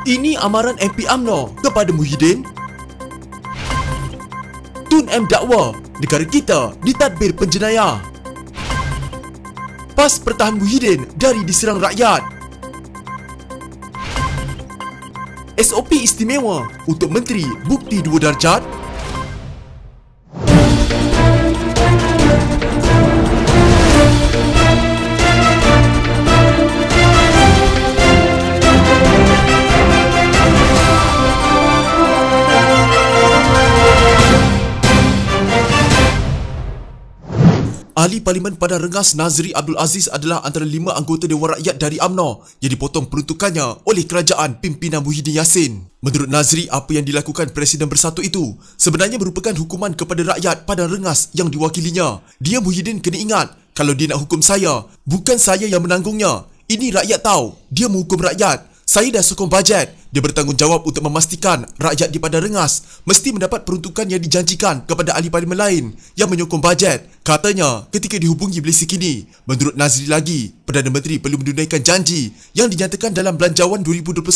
Ini amaran MP UMNO kepada Muhyiddin. Tun M dakwa negara kita ditadbir penjenayah. PAS pertahan Muhyiddin dari diserang rakyat. SOP istimewa untuk Menteri Bukti 2 Darjat. Ahli Parlimen Padang Rengas Nazri Abdul Aziz adalah antara 5 anggota Dewan Rakyat dari UMNO yang dipotong peruntukannya oleh kerajaan pimpinan Muhyiddin Yassin. Menurut Nazri, apa yang dilakukan Presiden Bersatu itu sebenarnya merupakan hukuman kepada rakyat Padang Rengas yang diwakilinya. Dia Muhyiddin kena ingat, kalau dia nak hukum saya, bukan saya yang menanggungnya. Ini rakyat tahu, dia menghukum rakyat. Saya dah sokong bajet. Dia bertanggungjawab untuk memastikan rakyat di Padang Rengas mesti mendapat peruntukan yang dijanjikan kepada ahli parlimen lain yang menyokong bajet. Katanya ketika dihubungi Malaysia Kini. Menurut Nazri lagi, Perdana Menteri perlu menunaikan janji yang dinyatakan dalam Belanjawan 2021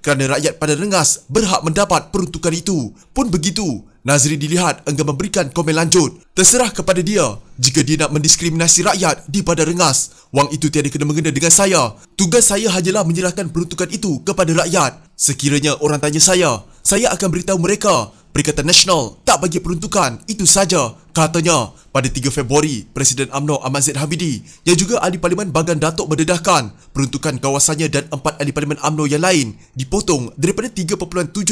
kerana rakyat Padang Rengas berhak mendapat peruntukan itu. Pun begitu, Nazri dilihat enggan memberikan komen lanjut. Terserah kepada dia jika dia nak mendiskriminasi rakyat di Padang Rengas. Wang itu tiada kena-mengena dengan saya. Tugas saya hanyalah menyerahkan peruntukan itu kepada rakyat. Sekiranya orang tanya saya akan beritahu mereka Perikatan Nasional tak bagi peruntukan, itu saja, katanya. Pada 3 Februari, Presiden UMNO Ahmad Zaid Hamidi yang juga ahli Parlimen Bagan Datuk mendedahkan peruntukan kawasannya dan 4 ahli Parlimen UMNO yang lain dipotong daripada 3.7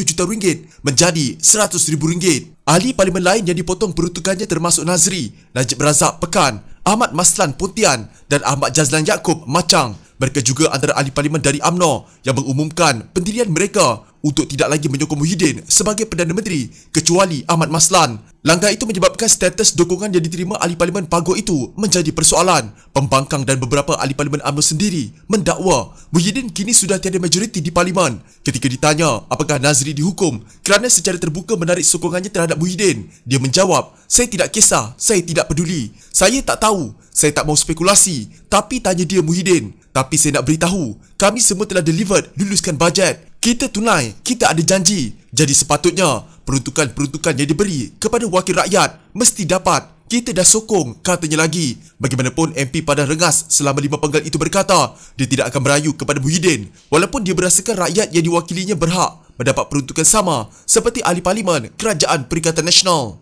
juta ringgit menjadi RM100,000. Ahli Parlimen lain yang dipotong peruntukannya termasuk Nazri, Najib Razak Pekan, Ahmad Maslan Pontian dan Ahmad Jazlan Yaakob Macang. Mereka juga antara ahli parlimen dari UMNO yang mengumumkan pendirian mereka untuk tidak lagi menyokong Muhyiddin sebagai Perdana Menteri kecuali Ahmad Maslan. Langkah itu menyebabkan status dukungan yang diterima ahli parlimen Pagoh itu menjadi persoalan. Pembangkang dan beberapa ahli parlimen UMNO sendiri mendakwa Muhyiddin kini sudah tiada majoriti di parlimen. Ketika ditanya apakah Nazri dihukum kerana secara terbuka menarik sokongannya terhadap Muhyiddin, dia menjawab, "Saya tidak kisah, saya tidak peduli. Saya tak tahu, saya tak mau spekulasi. Tapi tanya dia Muhyiddin. Tapi saya nak beritahu, kami semua telah delivered luluskan bajet. Kita tunai, kita ada janji. Jadi sepatutnya peruntukan-peruntukan yang diberi kepada wakil rakyat mesti dapat. Kita dah sokong," katanya lagi. Bagaimanapun, MP Padang Rengas selama 5 penggal itu berkata dia tidak akan merayu kepada Muhyiddin walaupun dia berasakan rakyat yang diwakilinya berhak mendapat peruntukan sama seperti ahli parlimen Kerajaan Perikatan Nasional.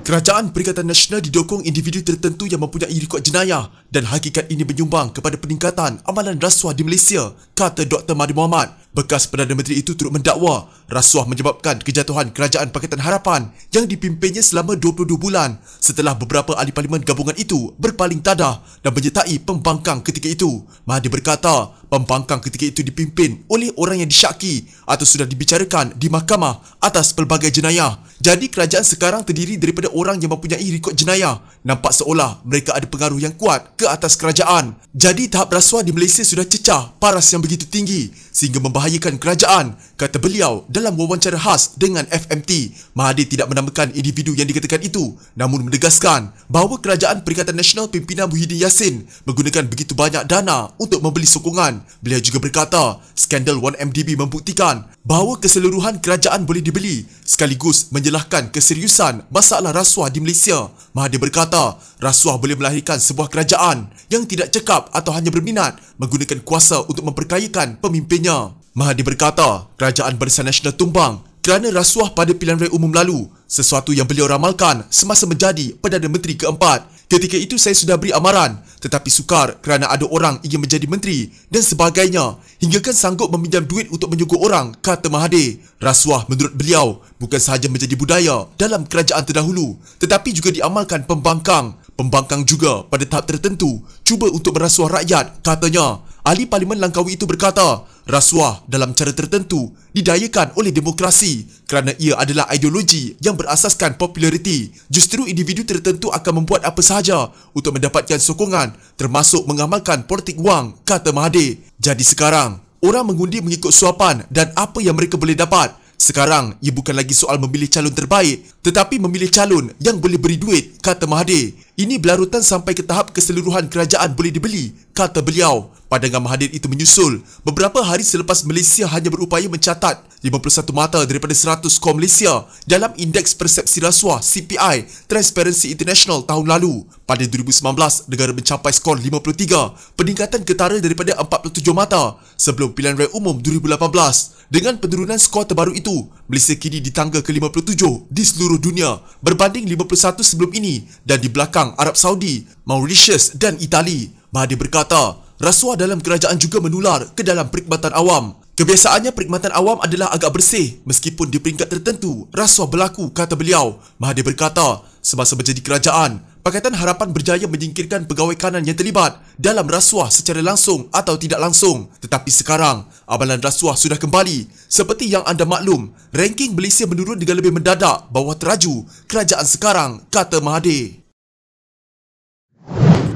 Kerajaan Perikatan Nasional didukung individu tertentu yang mempunyai rekod jenayah dan hakikat ini menyumbang kepada peningkatan amalan rasuah di Malaysia, kata Dr. Mahathir Mohamad. Bekas Perdana Menteri itu turut mendakwa rasuah menyebabkan kejatuhan Kerajaan Pakatan Harapan yang dipimpinnya selama 22 bulan setelah beberapa ahli parlimen gabungan itu berpaling tadah dan menyertai pembangkang ketika itu. Mahathir berkata, pembangkang ketika itu dipimpin oleh orang yang disyaki atau sudah dibicarakan di mahkamah atas pelbagai jenayah. Jadi kerajaan sekarang terdiri daripada orang yang mempunyai rekod jenayah. Nampak seolah mereka ada pengaruh yang kuat ke atas kerajaan. Jadi tahap rasuah di Malaysia sudah cecah paras yang begitu tinggi sehingga membahayakan kerajaan, kata beliau dalam wawancara khas dengan FMT. Mahathir tidak menamakan individu yang dikatakan itu, namun menegaskan bahawa Kerajaan Perikatan Nasional pimpinan Muhyiddin Yassin menggunakan begitu banyak dana untuk membeli sokongan. Beliau juga berkata, skandal 1MDB membuktikan bahawa keseluruhan kerajaan boleh dibeli, sekaligus menyalahkan keseriusan masalah rasuah di Malaysia. Mahathir berkata, rasuah boleh melahirkan sebuah kerajaan yang tidak cekap atau hanya berminat menggunakan kuasa untuk memperkayakan pemimpinnya. Mahathir berkata, kerajaan Barisan Nasional tumbang kerana rasuah pada pilihan raya umum lalu, sesuatu yang beliau ramalkan semasa menjadi Perdana Menteri keempat. Ketika itu saya sudah beri amaran, tetapi sukar kerana ada orang ingin menjadi menteri dan sebagainya, hinggakan sanggup meminjam duit untuk menyogok orang, kata Mahathir. Rasuah menurut beliau bukan sahaja menjadi budaya dalam kerajaan terdahulu, tetapi juga diamalkan pembangkang. Pembangkang juga pada tahap tertentu cuba untuk merasuah rakyat, katanya. Ahli Parlimen Langkawi itu berkata, rasuah dalam cara tertentu didayakan oleh demokrasi kerana ia adalah ideologi yang berasaskan populariti. Justru individu tertentu akan membuat apa sahaja untuk mendapatkan sokongan, termasuk mengamalkan politik wang, kata Mahathir. Jadi sekarang, orang mengundi mengikut suapan dan apa yang mereka boleh dapat. Sekarang, ia bukan lagi soal memilih calon terbaik, tetapi memilih calon yang boleh beri duit, kata Mahathir. Ini berlarutan sampai ke tahap keseluruhan kerajaan boleh dibeli, kata beliau. Pandangan Mahathir itu menyusul beberapa hari selepas Malaysia hanya berupaya mencatat 51 mata daripada 100 skor Malaysia dalam Indeks Persepsi Rasuah CPI Transparency International tahun lalu. Pada 2019, negara mencapai skor 53, peningkatan ketara daripada 47 mata sebelum pilihan raya umum 2018. Dengan penurunan skor terbaru itu, Malaysia kini di tangga ke-57 di seluruh dunia berbanding 51 sebelum ini dan di belakang Arab Saudi, Mauritius dan Itali. Mahathir berkata, rasuah dalam kerajaan juga menular ke dalam perkhidmatan awam. Kebiasaannya perkhidmatan awam adalah agak bersih meskipun di peringkat tertentu rasuah berlaku, kata beliau. Mahathir berkata, semasa menjadi kerajaan, Pakatan Harapan berjaya menyingkirkan pegawai kanan yang terlibat dalam rasuah secara langsung atau tidak langsung. Tetapi sekarang, amalan rasuah sudah kembali. Seperti yang anda maklum, ranking Malaysia menurun dengan lebih mendadak bawah teraju kerajaan sekarang, kata Mahathir.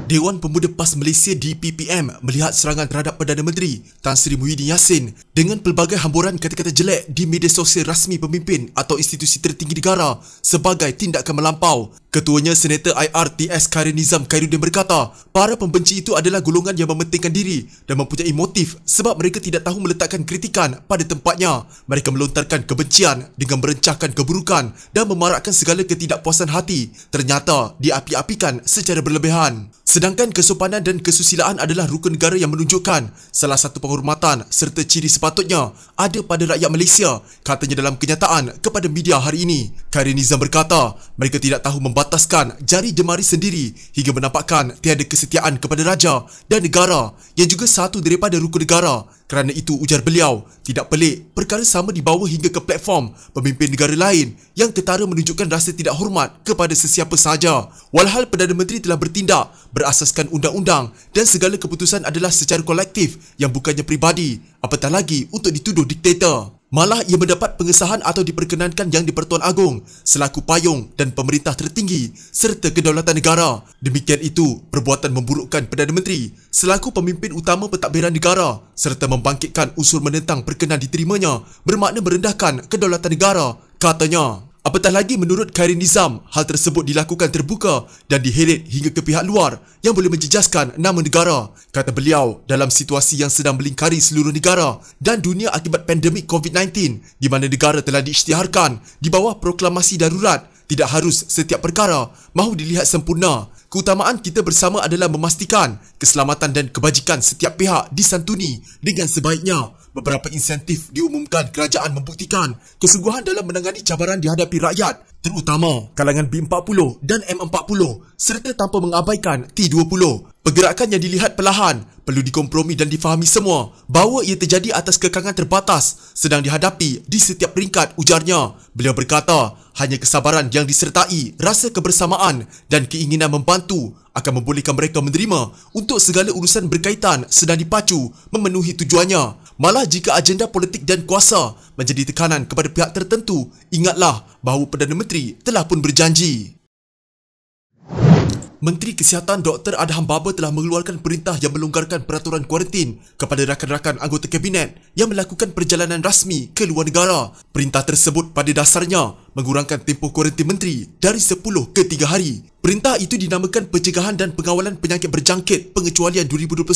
Dewan Pemuda PAS Malaysia DPPM melihat serangan terhadap Perdana Menteri Tan Sri Muhyiddin Yassin dengan pelbagai hamburan kata-kata jelek di media sosial rasmi pemimpin atau institusi tertinggi negara sebagai tindakan melampau. Ketuanya Senator IRTS Khairin Nizam Khairuddin berkata, para pembenci itu adalah golongan yang mementingkan diri dan mempunyai motif sebab mereka tidak tahu meletakkan kritikan pada tempatnya. Mereka melontarkan kebencian dengan merencahkan keburukan dan memarakkan segala ketidakpuasan hati. Ternyata diapi-apikan secara berlebihan. Sedangkan kesopanan dan kesusilaan adalah rukun negara yang menunjukkan salah satu penghormatan serta ciri sepatutnya ada pada rakyat Malaysia, katanya dalam kenyataan kepada media hari ini. Khairin Nizam berkata, mereka tidak tahu membataskan jari jemari sendiri hingga menampakkan tiada kesetiaan kepada raja dan negara yang juga satu daripada rukun negara. Kerana itu, ujar beliau, tidak pelik perkara sama dibawa hingga ke platform pemimpin negara lain yang ketara menunjukkan rasa tidak hormat kepada sesiapa sahaja. Walhal Perdana Menteri telah bertindak berasaskan undang-undang dan segala keputusan adalah secara kolektif yang bukannya peribadi, apatah lagi untuk dituduh diktator. Malah ia mendapat pengesahan atau diperkenankan Yang di-Pertuan Agong selaku payung dan pemerintah tertinggi serta kedaulatan negara. Demikian itu, perbuatan memburukkan Perdana Menteri selaku pemimpin utama pentadbiran negara serta membangkitkan unsur menentang perkenan diterimanya bermakna merendahkan kedaulatan negara, katanya. Apatah lagi menurut Khairin Nizam, hal tersebut dilakukan terbuka dan diheret hingga ke pihak luar yang boleh menjejaskan nama negara. Kata beliau, dalam situasi yang sedang melingkari seluruh negara dan dunia akibat pandemik COVID-19 di mana negara telah diisytiharkan di bawah proklamasi darurat, tidak harus setiap perkara mahu dilihat sempurna. Keutamaan kita bersama adalah memastikan keselamatan dan kebajikan setiap pihak disantuni dengan sebaiknya. Beberapa insentif diumumkan kerajaan membuktikan kesungguhan dalam menangani cabaran dihadapi rakyat, terutama kalangan B40 dan M40 serta tanpa mengabaikan T20. Pergerakan yang dilihat perlahan perlu dikompromi dan difahami semua bahawa ia terjadi atas kekangan terbatas sedang dihadapi di setiap peringkat, ujarnya. Beliau berkata, hanya kesabaran yang disertai rasa kebersamaan dan keinginan membantu akan membolehkan mereka menerima untuk segala urusan berkaitan sedang dipacu memenuhi tujuannya. Malah jika agenda politik dan kuasa menjadi tekanan kepada pihak tertentu, ingatlah bahawa Perdana Menteri telah pun berjanji. Menteri Kesihatan Dr. Adham Baba telah mengeluarkan perintah yang melonggarkan peraturan kuarantin kepada rakan-rakan anggota kabinet yang melakukan perjalanan rasmi ke luar negara. Perintah tersebut pada dasarnya mengurangkan tempoh kuarantin menteri dari 10 ke 3 hari. Perintah itu dinamakan Pencegahan dan Pengawalan Penyakit Berjangkit Pengecualian 2021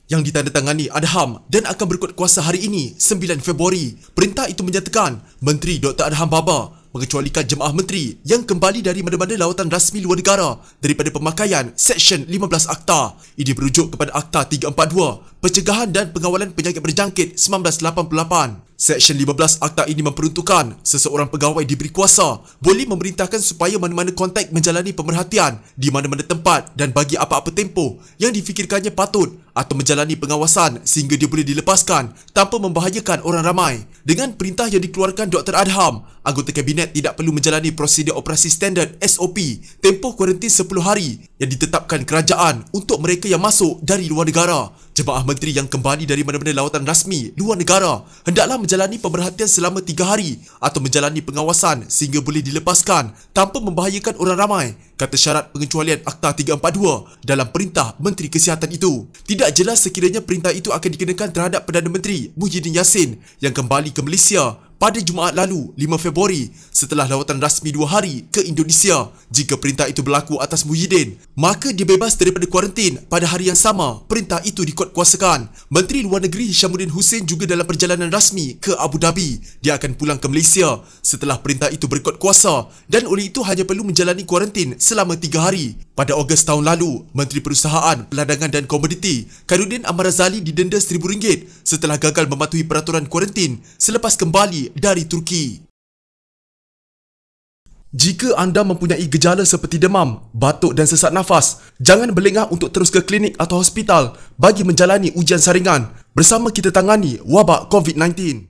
yang ditandatangani Adham dan akan berkuat kuasa hari ini, 9 Februari. Perintah itu menyatakan Menteri Dr. Adham Baba mengecualikan jemaah menteri yang kembali dari mana-mana lawatan rasmi luar negara daripada pemakaian Seksyen 15 Akta. Ini berujuk kepada Akta 342 Pencegahan dan Pengawalan Penyakit Berjangkit 1988. Seksyen 15 Akta ini memperuntukkan seseorang pegawai diberi kuasa boleh memerintahkan supaya mana-mana kontak menjalani pemerhatian di mana-mana tempat dan bagi apa-apa tempoh yang difikirkannya patut atau menjalani pengawasan sehingga dia boleh dilepaskan tanpa membahayakan orang ramai. Dengan perintah yang dikeluarkan Dr. Adham, anggota kabinet tidak perlu menjalani prosedur operasi standard SOP tempoh kuarantin 10 hari yang ditetapkan kerajaan untuk mereka yang masuk dari luar negara. Jemaah menteri yang kembali dari mana-mana lawatan rasmi luar negara hendaklah menjalani pemerhatian selama 3 hari atau menjalani pengawasan sehingga boleh dilepaskan tanpa membahayakan orang ramai, kata syarat pengecualian Akta 342 dalam perintah Menteri Kesihatan itu. Tidak jelas sekiranya perintah itu akan dikenakan terhadap Perdana Menteri Muhyiddin Yassin yang kembali ke Malaysia pada Jumaat lalu 5 Februari setelah lawatan rasmi 2 hari ke Indonesia. Jika perintah itu berlaku atas Muhyiddin, maka dia bebas daripada kuarantin pada hari yang sama perintah itu dikuatkuasakan. Menteri Luar Negeri Hishamuddin Hussein juga dalam perjalanan rasmi ke Abu Dhabi. Dia akan pulang ke Malaysia setelah perintah itu berkuatkuasa dan oleh itu hanya perlu menjalani kuarantin selama 3 hari. Pada Ogos tahun lalu, Menteri Perusahaan, Perdagangan dan Komoditi Khairuddin Ahmad Razali didenda RM1,000 setelah gagal mematuhi peraturan kuarantin selepas kembali dari Turki. Jika anda mempunyai gejala seperti demam, batuk dan sesak nafas, jangan berlengah untuk terus ke klinik atau hospital bagi menjalani ujian saringan. Bersama kita tangani wabak COVID-19.